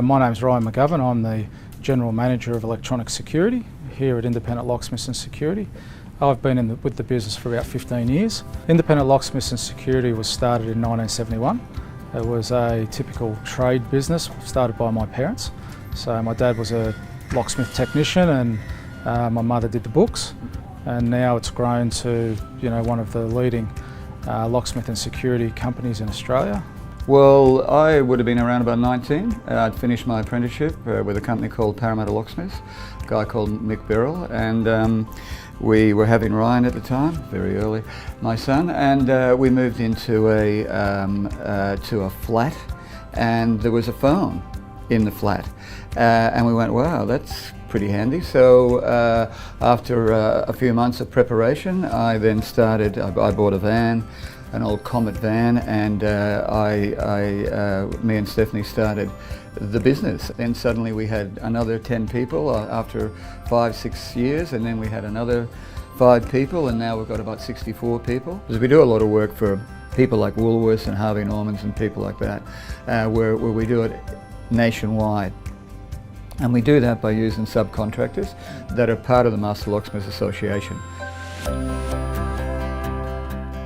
My name's Michael McGovern. I'm the General Manager of Electronic Security here at Independent Locksmiths Security. I've been with the business for about 15 years. Independent Locksmiths Security was started in 1971. It was a typical trade business started by my parents. So my dad was a locksmith technician and my mother did the books, and now it's grown to one of the leading locksmith and security companies in Australia. Well, I would have been around about 19. I'd finished my apprenticeship with a company called Parramatta Locksmiths, a guy called Mick Birrell, and we were having Ryan at the time, very early, my son, and we moved into to a flat, and there was a phone in the flat, and we went, wow, that's pretty handy. So after a few months of preparation, I then started, I bought a van, an old Comet van, and me and Stephanie started the business. Then suddenly we had another 10 people after 5-6 years, and then we had another 5 people, and now we've got about 64 people. Because we do a lot of work for people like Woolworths and Harvey Normans and people like that, where we do it nationwide. And we do that by using subcontractors that are part of the Master Locksmiths Association.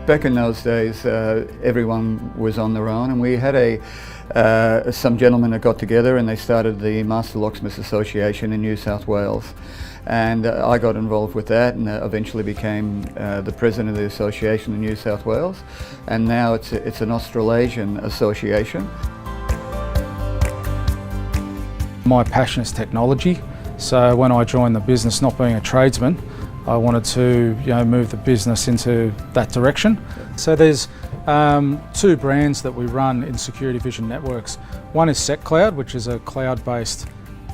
Back in those days, everyone was on their own, and we had some gentlemen that got together and they started the Master Locksmiths Association in New South Wales. And I got involved with that and eventually became the president of the association in New South Wales. And now it's an Australasian association. My passion is technology, so when I joined the business, not being a tradesman, I wanted to move the business into that direction. So there's 2 brands that we run in Security Vision Networks. One is SecCloud, which is a cloud-based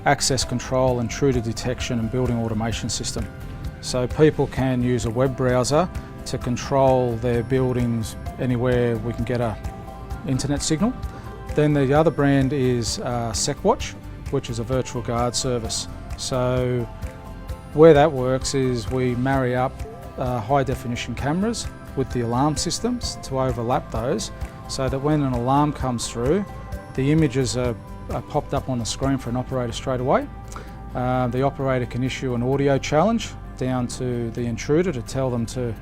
access control, intruder detection and building automation system. So people can use a web browser to control their buildings anywhere we can get an internet signal. Then the other brand is SecWatch, which is a virtual guard service. So where that works is we marry up high definition cameras with the alarm systems to overlap those, so that when an alarm comes through, the images are popped up on the screen for an operator straight away. The operator can issue an audio challenge down to the intruder to tell them to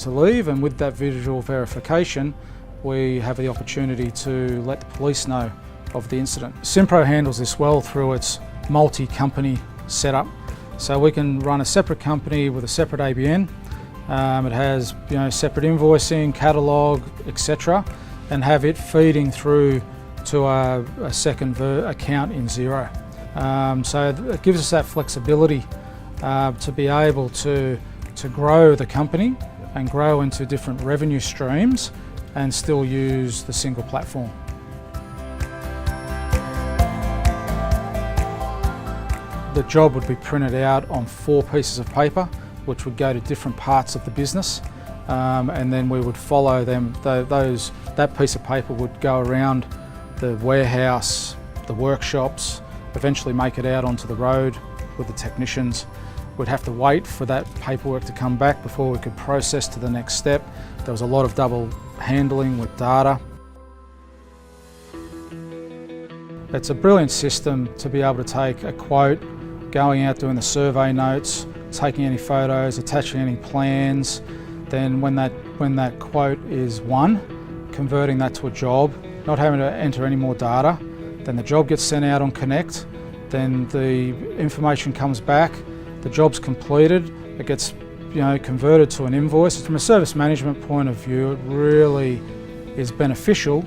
leave, and with that visual verification, we have the opportunity to let the police know of the incident. Simpro handles this well through its multi-company setup. So we can run a separate company with a separate ABN. It has separate invoicing, catalogue, etc., and have it feeding through to a second account in Xero. So it gives us that flexibility to be able to grow the company and grow into different revenue streams and still use the single platform. The job would be printed out on 4 pieces of paper, which would go to different parts of the business, and then we would follow them. That piece of paper would go around the warehouse, the workshops, eventually make it out onto the road with the technicians. We'd have to wait for that paperwork to come back before we could process to the next step. There was a lot of double handling with data. It's a brilliant system to be able to take a quote, going out doing the survey notes, taking any photos, attaching any plans, then when that quote is won, converting that to a job, not having to enter any more data, then the job gets sent out on Connect, then the information comes back, the job's completed, it gets converted to an invoice. From a service management point of view, it really is beneficial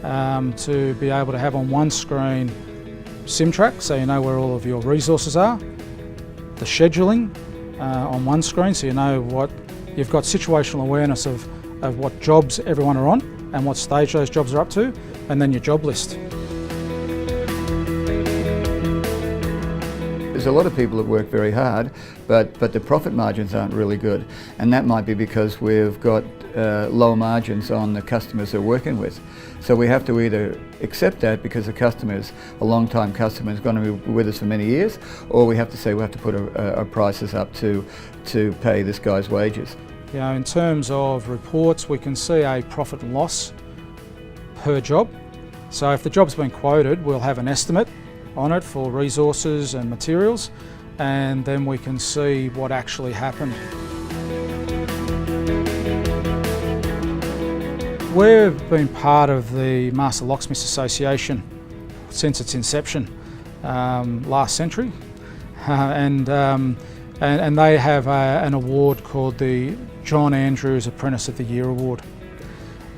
to be able to have on one screen SimTrack, so you know where all of your resources are, the scheduling on one screen, so you know what you've got, situational awareness of what jobs everyone are on and what stage those jobs are up to, and then your job list. There's a lot of people that work very hard, but the profit margins aren't really good, and that might be because we've got low margins on the customers they're working with. So we have to either accept that because the customer is a long-time customer, is going to be with us for many years, or we have to say we have to put our prices up to pay this guy's wages. In terms of reports, we can see a profit and loss per job. So if the job's been quoted, we'll have an estimate on it for resources and materials, and then we can see what actually happened. We've been part of the Master Locksmiths Association since its inception last century, and they have an award called the John Andrews Apprentice of the Year Award.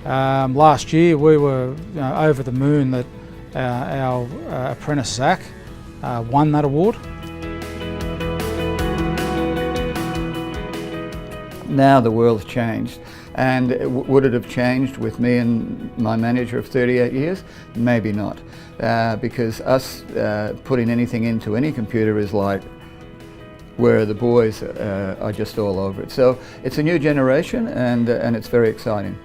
Last year we were over the moon that our apprentice Zach won that award. Now the world's changed, and would it have changed with me and my manager of 38 years? Maybe not, because us putting anything into any computer is like, where the boys are just all over it. So it's a new generation, and it's very exciting.